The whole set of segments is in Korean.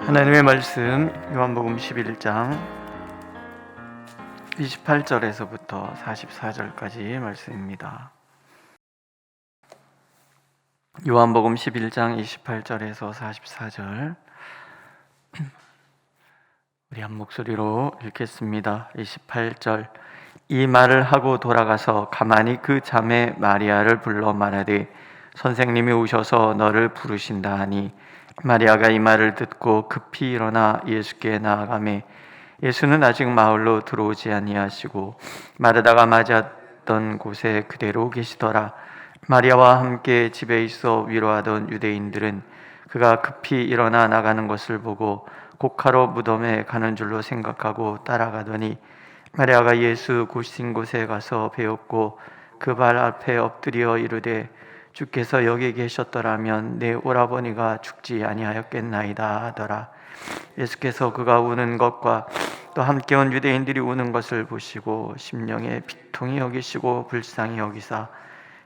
하나님의 말씀 요한복음 11장 28절에서부터 44절까지 말씀입니다. 요한복음 11장 28절에서 44절 우리 한 목소리로 읽겠습니다. 28절 이 말을 하고 돌아가서 가만히 그 자매 마리아를 불러 말하되 선생님이 오셔서 너를 부르신다 하니 마리아가 이 말을 듣고 급히 일어나 예수께 나아가매 예수는 아직 마을로 들어오지 아니하시고 마르다가 맞았던 곳에 그대로 계시더라. 마리아와 함께 집에 있어 위로하던 유대인들은 그가 급히 일어나 나가는 것을 보고 곡하러 무덤에 가는 줄로 생각하고 따라가더니 마리아가 예수 고신 곳에 가서 배웠고 그 발 앞에 엎드려 이르되 주께서 여기 계셨더라면 내 오라버니가 죽지 아니하였겠나이다 하더라. 예수께서 그가 우는 것과 또 함께 온 유대인들이 우는 것을 보시고 심령에 비통히 여기시고 불쌍히 여기사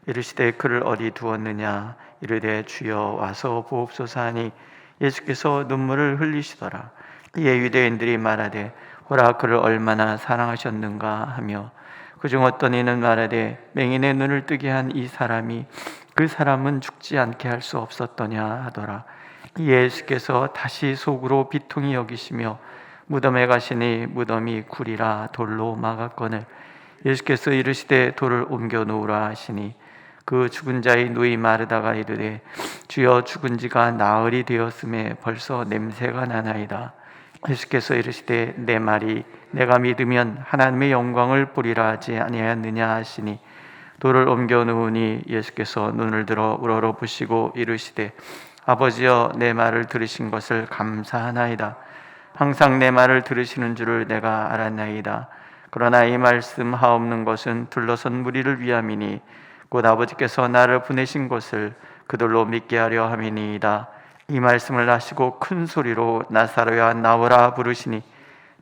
이르시되 그를 어디 두었느냐 이르되 주여 와서 보옵소서 하니 예수께서 눈물을 흘리시더라. 이에 유대인들이 말하되 보라 그를 얼마나 사랑하셨는가 하며 그중 어떤 이는 말하되 맹인의 눈을 뜨게 한 이 사람이 그 사람은 죽지 않게 할 수 없었더냐 하더라. 예수께서 다시 속으로 비통히 여기시며 무덤에 가시니 무덤이 굴이라 돌로 막았거늘 예수께서 이르시되 돌을 옮겨 놓으라 하시니 그 죽은 자의 누이 마르다가 이르되 주여 죽은 지가 나흘이 되었음에 벌써 냄새가 나나이다. 예수께서 이르시되 내 말이 내가 믿으면 하나님의 영광을 보리라 하지 아니하였느냐 하시니 돌을 옮겨 놓으니 예수께서 눈을 들어 우러러 보시고 이르시되 아버지여 내 말을 들으신 것을 감사하나이다. 항상 내 말을 들으시는 줄을 내가 알았나이다. 그러나 이 말씀 하옵는 것은 둘러선 무리를 위함이니 곧 아버지께서 나를 보내신 것을 그들로 믿게 하려 함이니이다. 이 말씀을 하시고 큰 소리로 나사로야 나오라 부르시니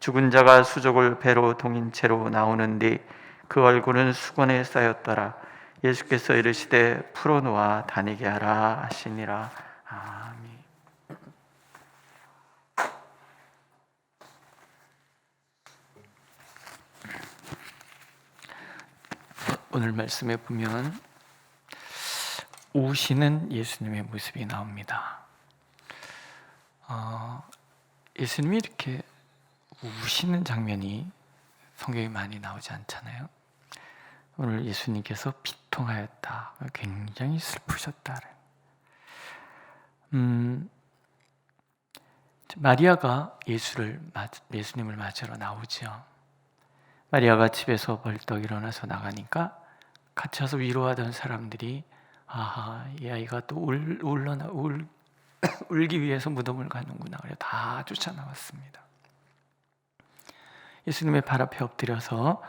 죽은 자가 수족을 배로 동인 채로 나오는데 그 얼굴은 수건에 쌓였더라. 예수께서 이르시되 풀어놓아 다니게 하라 하시니라. 아멘. 오늘 말씀에 보면 우시는 예수님의 모습이 나옵니다. 예수님이 이렇게 우시는 장면이 성경에 많이 나오지 않잖아요. 오늘 예수님께서 비통하였다, 굉장히 슬프셨다. 마리아가 예수님을 맞으러 나오죠. 마리아가 집에서 벌떡 일어나서 나가니까 같이 와서 위로하던 사람들이 아하, 이 아이가 또 울기 위해서 무덤을 가는구나. 그래 다 쫓아나왔습니다. 예수님의 발 앞에 엎드려서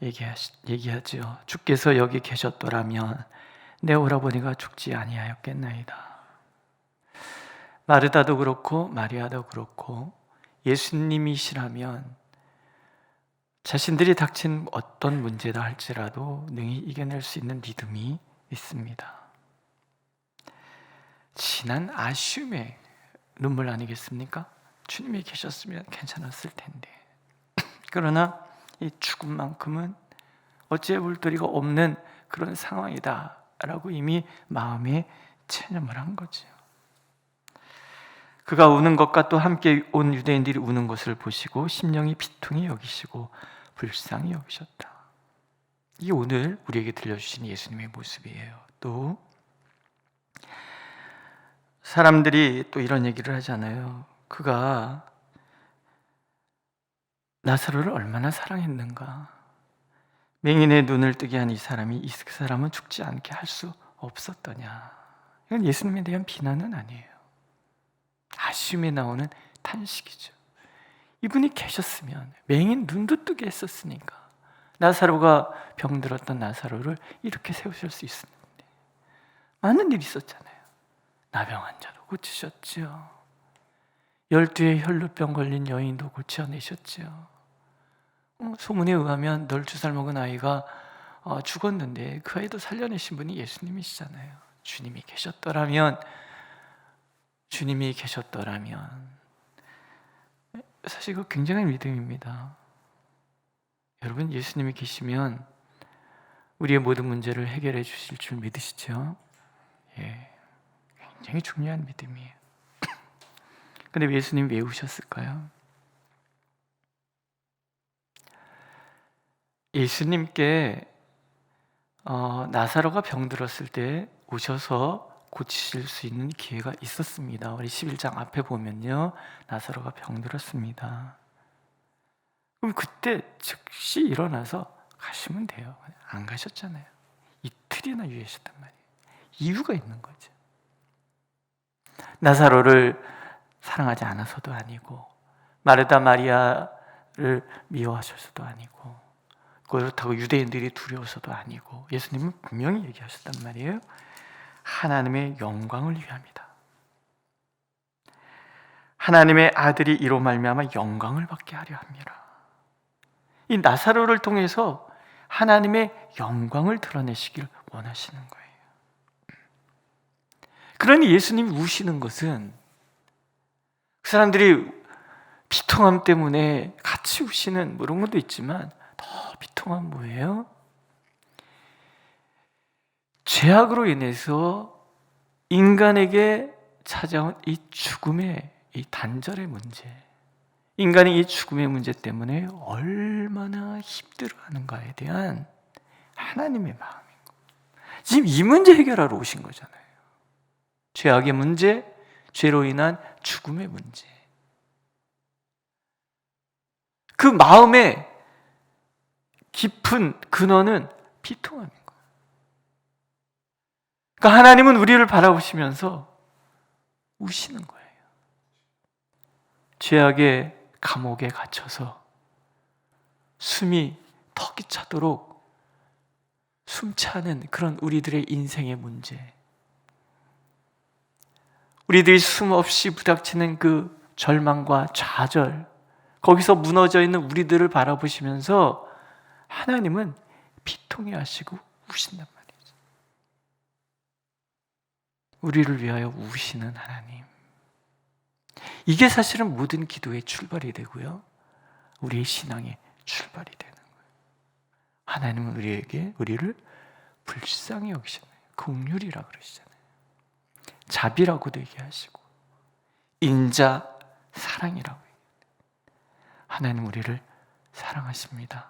얘기하죠. 주께서 여기 계셨더라면 내 오라버니가 죽지 아니하였겠나이다. 마르다도 그렇고 마리아도 그렇고 예수님이시라면 자신들이 닥친 어떤 문제다 할지라도 능히 이겨낼 수 있는 믿음이 있습니다. 진한 아쉬움의 눈물 아니겠습니까? 주님이 계셨으면 괜찮았을 텐데. 그러나 이 죽음만큼은 어찌해 볼 도리가 없는 그런 상황이다 라고 이미 마음에 체념을 한 거죠. 그가 우는 것과 또 함께 온 유대인들이 우는 것을 보시고 심령이 비통히 여기시고 불쌍히 여기셨다. 이게 오늘 우리에게 들려주신 예수님의 모습이에요. 또 사람들이 또 이런 얘기를 하잖아요. 그가 나사로를 얼마나 사랑했는가. 맹인의 눈을 뜨게 한 이 사람이 그 사람은 죽지 않게 할 수 없었더냐. 이건 예수님에 대한 비난은 아니에요. 아쉬움에 나오는 탄식이죠. 이분이 계셨으면 맹인 눈도 뜨게 했었으니까 나사로가 병들었던 나사로를 이렇게 세우실 수 있었는데 많은 일이 있었잖아요. 나병 환자도 고치셨죠. 12의 혈루병 걸린 여인도 고쳐내셨죠. 소문에 의하면 12살 먹은 아이가 죽었는데 그 아이도 살려내신 분이 예수님이시잖아요. 주님이 계셨더라면 사실 이거 굉장한 믿음입니다. 여러분, 예수님이 계시면 우리의 모든 문제를 해결해 주실 줄 믿으시죠? 예, 굉장히 중요한 믿음이에요. 근데 예수님 왜 오셨을까요? 예수님께 나사로가 병들었을 때 오셔서 고치실 수 있는 기회가 있었습니다. 우리 11장 앞에 보면요, 나사로가 병들었습니다. 그럼 그때 즉시 일어나서 가시면 돼요. 안 가셨잖아요. 이틀이나 유예하셨단 말이에요. 이유가 있는 거죠. 나사로를 사랑하지 않아서도 아니고, 마르다 마리아를 미워하셔서도 아니고, 그렇다고 유대인들이 두려워서도 아니고, 예수님은 분명히 얘기하셨단 말이에요. 하나님의 영광을 위함이다. 하나님의 아들이 이로 말미암아 영광을 받게 하려 함이라. 이 나사로를 통해서 하나님의 영광을 드러내시길 원하시는 거예요. 그러니 예수님이 우시는 것은 그 사람들이 비통함 때문에 같이 우시는 그런 것도 있지만, 더 비통한 뭐예요? 죄악으로 인해서 인간에게 찾아온 이 죽음의, 이 단절의 문제, 인간이 이 죽음의 문제 때문에 얼마나 힘들어하는가에 대한 하나님의 마음인 거예요. 지금 이 문제 해결하러 오신 거잖아요. 죄악의 문제, 죄로 인한 죽음의 문제. 그 마음의 깊은 근원은 비통함인 거예요. 그러니까 하나님은 우리를 바라보시면서 우시는 거예요. 죄악의 감옥에 갇혀서 숨이 턱이 차도록 숨차는 그런 우리들의 인생의 문제, 우리들이 숨 없이 부닥치는 그 절망과 좌절, 거기서 무너져 있는 우리들을 바라보시면서 하나님은 비통해 하시고 우신단 말이죠. 우리를 위하여 우시는 하나님, 이게 사실은 모든 기도의 출발이 되고요, 우리의 신앙의 출발이 되는 거예요. 하나님은 우리를 불쌍히 여기시잖아요. 긍휼이라 그러시잖아요. 자비라고도 얘기하시고, 인자 사랑이라고 얘기해요. 하나님 우리를 사랑하십니다.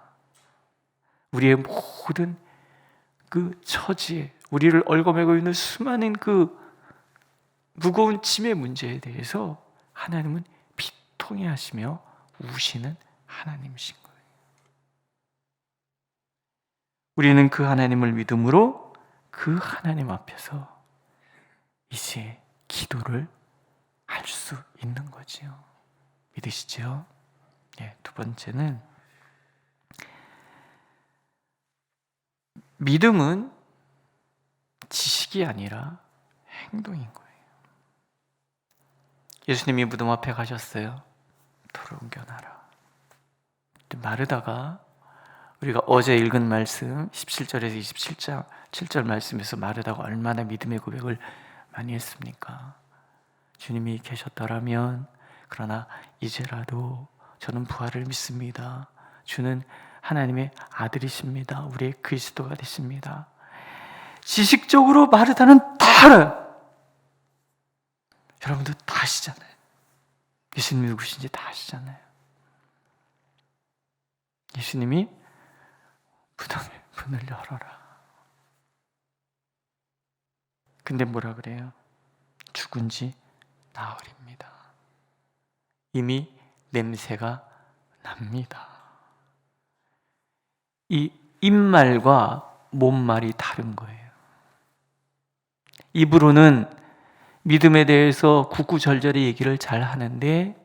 우리의 모든 그 처지에, 우리를 얽어매고 있는 수많은 그 무거운 짐의 문제에 대해서 하나님은 비통해 하시며 우시는 하나님이신 거예요. 우리는 그 하나님을 믿음으로 그 하나님 앞에서 이제 기도를 할 수 있는 거지요. 믿으시죠? 네, 두 번째는 믿음은 지식이 아니라 행동인 거예요. 예수님이 무덤 앞에 가셨어요. 돌을 옮겨놔라. 마르다가, 우리가 어제 읽은 말씀 17절에서 27장 7절 말씀에서 마르다가 얼마나 믿음의 고백을 많이 했습니까? 주님이 계셨더라면, 그러나 이제라도 저는 부활을 믿습니다. 주는 하나님의 아들이십니다. 우리의 그리스도가 되십니다. 지식적으로 마르다는 다 알아요. 여러분도 다 아시잖아요. 예수님이 누구신지 다 아시잖아요. 예수님이 무덤의 문을 열어라. 근데 뭐라 그래요? 죽은 지 나흘입니다. 이미 냄새가 납니다. 이 입말과 몸말이 다른 거예요. 입으로는 믿음에 대해서 구구절절히 얘기를 잘 하는데,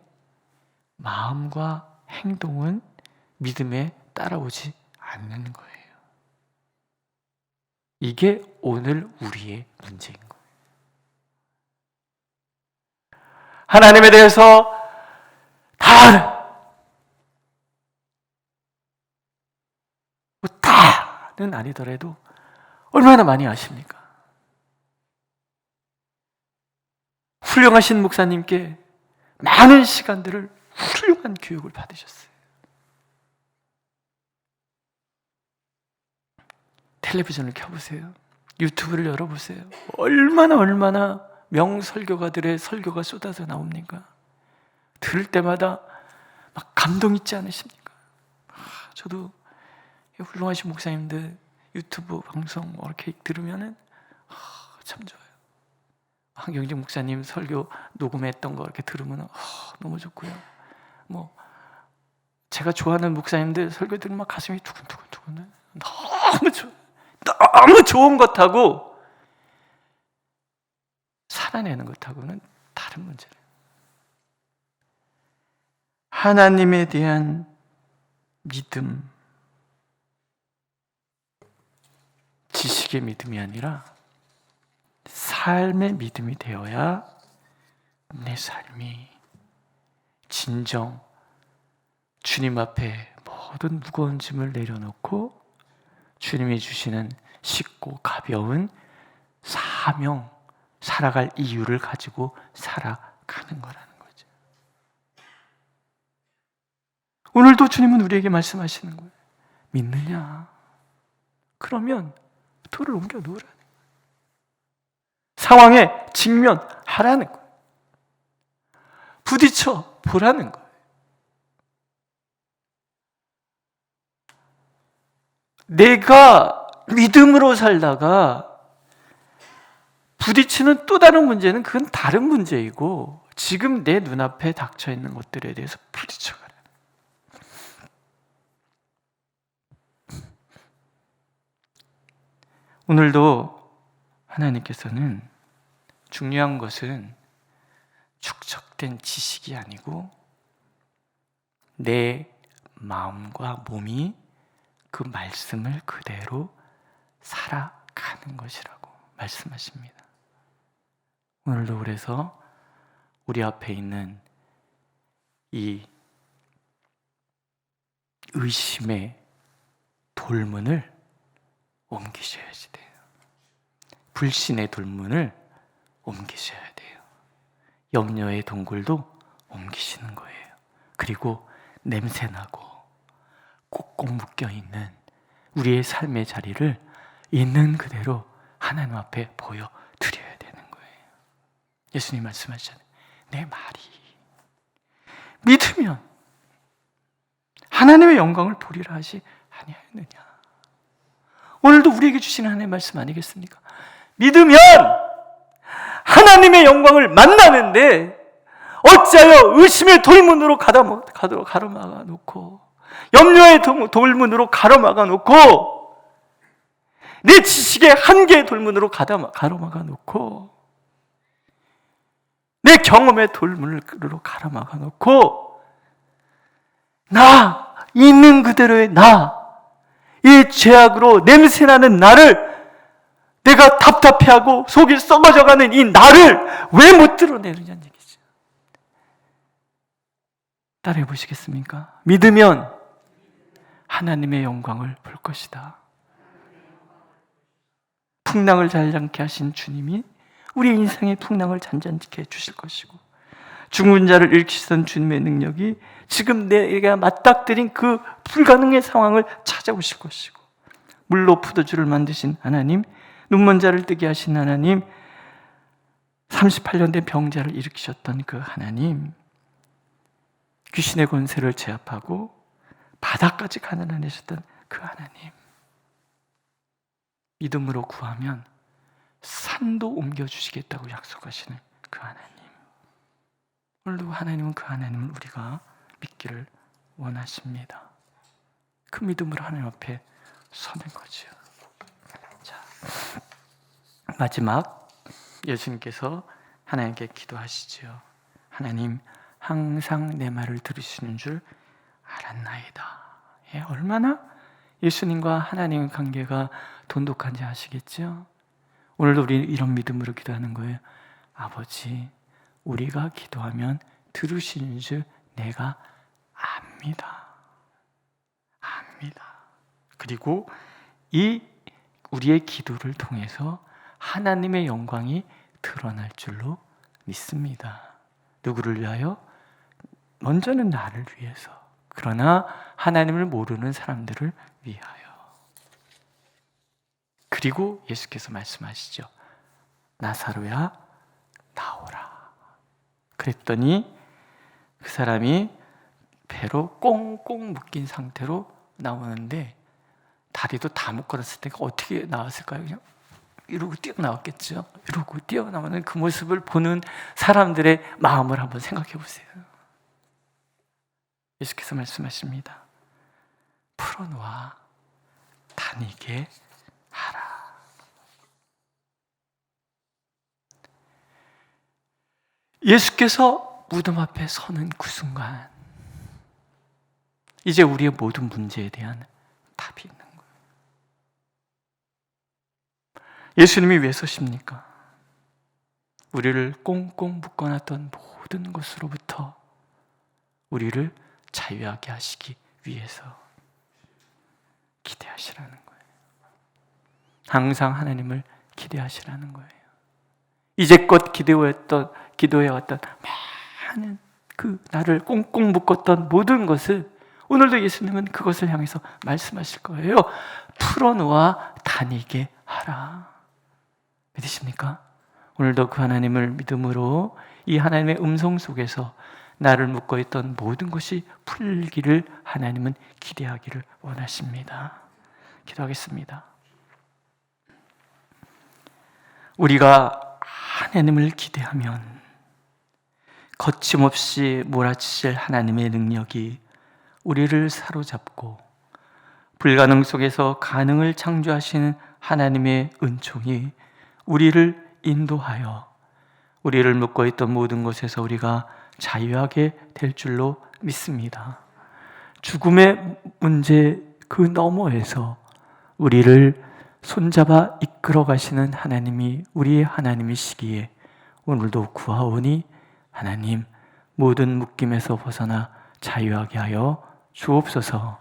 마음과 행동은 믿음에 따라오지 않는 거예요. 이게 오늘 우리의 문제인 거예요. 하나님에 대해서 다는 아니더라도 얼마나 많이 아십니까? 훌륭하신 목사님께 많은 시간들을 훌륭한 교육을 받으셨어요. 텔레비전을 켜보세요. 유튜브를 열어보세요. 얼마나 명설교가들의 설교가 쏟아져 나옵니까? 들을 때마다 막 감동 있지 않으십니까? 저도 훌륭하신 목사님들 유튜브 방송 이렇게 들으면은 참 좋아요. 황경직 목사님 설교 녹음했던 거 이렇게 들으면 너무 좋고요. 뭐 제가 좋아하는 목사님들 설교 들으면 막 가슴이 두근두근 너무 좋아요. 너무 좋은 것하고 살아내는 것하고는 다른 문제예요. 하나님에 대한 믿음, 지식의 믿음이 아니라 삶의 믿음이 되어야 내 삶이 진정 주님 앞에 모든 무거운 짐을 내려놓고 주님이 주시는 쉽고 가벼운 사명, 살아갈 이유를 가지고 살아가는 거라는 거죠. 오늘도 주님은 우리에게 말씀하시는 거예요. 믿느냐? 그러면 돌을 옮겨 놓으라는 거예요. 상황에 직면하라는 거예요. 부딪혀 보라는 거예요. 내가 믿음으로 살다가 부딪히는 또 다른 문제는 그건 다른 문제이고 지금 내 눈앞에 닥쳐 있는 것들에 대해서 부딪혀가라. 오늘도 하나님께서는 중요한 것은 축적된 지식이 아니고 내 마음과 몸이 그 말씀을 그대로 살아가는 것이라고 말씀하십니다. 오늘도 그래서 우리 앞에 있는 이 의심의 돌문을 옮기셔야지 돼요. 불신의 돌문을 옮기셔야 돼요. 염려의 동굴도 옮기시는 거예요. 그리고 냄새나고 꼭꼭 묶여있는 우리의 삶의 자리를 있는 그대로 하나님 앞에 보여드려야 되는 거예요. 예수님 말씀하셨잖아요. 내 말이 믿으면 하나님의 영광을 보리라 하시 아니하였느냐. 오늘도 우리에게 주시는 하나님의 말씀 아니겠습니까? 믿으면 하나님의 영광을 만나는데 어찌하여 의심의 돌문으로 가로막아 놓고 염려의 돌문으로 가로막아 놓고 내 지식의 한계의 돌문으로 가로막아 놓고 내 경험의 돌문으로 가로막아 놓고 나 있는 그대로의 이 죄악으로 냄새나는 나를 내가 답답해하고 속이 썩어져가는 이 나를 왜 못 드러내느냐는 얘기죠. 따라해 보시겠습니까? 믿으면 하나님의 영광을 볼 것이다. 풍랑을 잔잔케 하신 주님이 우리 인생의 풍랑을 잔잔케 해주실 것이고 죽은 자를 일으키시던 주님의 능력이 지금 내가 맞닥뜨린 그 불가능의 상황을 찾아오실 것이고 물로 포도주를 만드신 하나님, 눈먼 자를 뜨게 하신 하나님, 38년 된 병자를 일으키셨던 그 하나님, 귀신의 권세를 제압하고 바다까지 가난하셨던 그 하나님, 믿음으로 구하면 산도 옮겨주시겠다고 약속하시는 그 하나님. 오늘도 하나님은 그 하나님을 우리가 믿기를 원하십니다. 그 믿음으로 하나님 앞에 서는 거죠. 자, 마지막 예수님께서 하나님께 기도하시죠. 하나님, 항상 내 말을 들으시는 줄 알았나이다. 예, 얼마나 예수님과 하나님의 관계가 돈독한지 아시겠죠? 오늘도 우리 이런 믿음으로 기도하는 거예요. 아버지, 우리가 기도하면 들으시는 줄 내가 압니다. 그리고 이 우리의 기도를 통해서 하나님의 영광이 드러날 줄로 믿습니다. 누구를 위하여? 먼저는 나를 위해서, 그러나 하나님을 모르는 사람들을 위하여. 그리고 예수께서 말씀하시죠. 나사로야 나오라. 그랬더니 그 사람이 배로 꽁꽁 묶인 상태로 나오는데, 다리도 다 묶어놨을 때가 어떻게 나왔을까요? 그냥 이러고 뛰어나왔겠죠. 이러고 뛰어나오는 그 모습을 보는 사람들의 마음을 한번 생각해 보세요. 예수께서 말씀하십니다. 풀어놓아 다니게 하라. 예수께서 무덤 앞에 서는 그 순간, 이제 우리의 모든 문제에 대한 답이 있는 거예요. 예수님이 왜 서십니까? 우리를 꽁꽁 묶어놨던 모든 것으로부터 우리를 자유하게 하시기 위해서 기대하시라는 거예요. 항상 하나님을 기대하시라는 거예요. 이제껏 기도해왔던 많은 그 나를 꽁꽁 묶었던 모든 것을 오늘도 예수님은 그것을 향해서 말씀하실 거예요. 풀어놓아 다니게 하라. 믿으십니까? 오늘도 그 하나님을 믿음으로 이 하나님의 음성 속에서 나를 묶어있던 모든 것이 풀리기를 하나님은 기대하기를 원하십니다. 기도하겠습니다. 우리가 하나님을 기대하면 거침없이 몰아치실 하나님의 능력이 우리를 사로잡고, 불가능 속에서 가능을 창조하시는 하나님의 은총이 우리를 인도하여 우리를 묶어있던 모든 것에서 우리가 자유하게 될 줄로 믿습니다. 죽음의 문제 그 너머에서 우리를 손잡아 이끌어 가시는 하나님이 우리의 하나님이시기에 오늘도 구하오니 하나님, 모든 묶임에서 벗어나 자유하게 하여 주옵소서.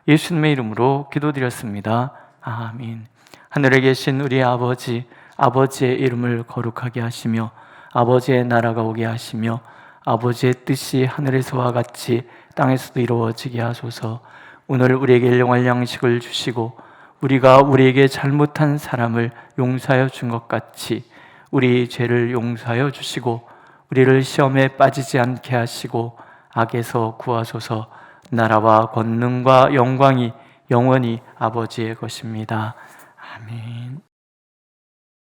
예수님의 이름으로 기도드렸습니다. 아멘. 하늘에 계신 우리 아버지, 아버지의 이름을 거룩하게 하시며 아버지의 나라가 오게 하시며 아버지의 뜻이 하늘에서와 같이 땅에서도 이루어지게 하소서. 오늘 우리에게 일용할 양식을 주시고 우리가 우리에게 잘못한 사람을 용서하여 준 것 같이 우리 죄를 용서하여 주시고 우리를 시험에 빠지지 않게 하시고 악에서 구하소서. 나라와 권능과 영광이 영원히 아버지의 것입니다. 아멘.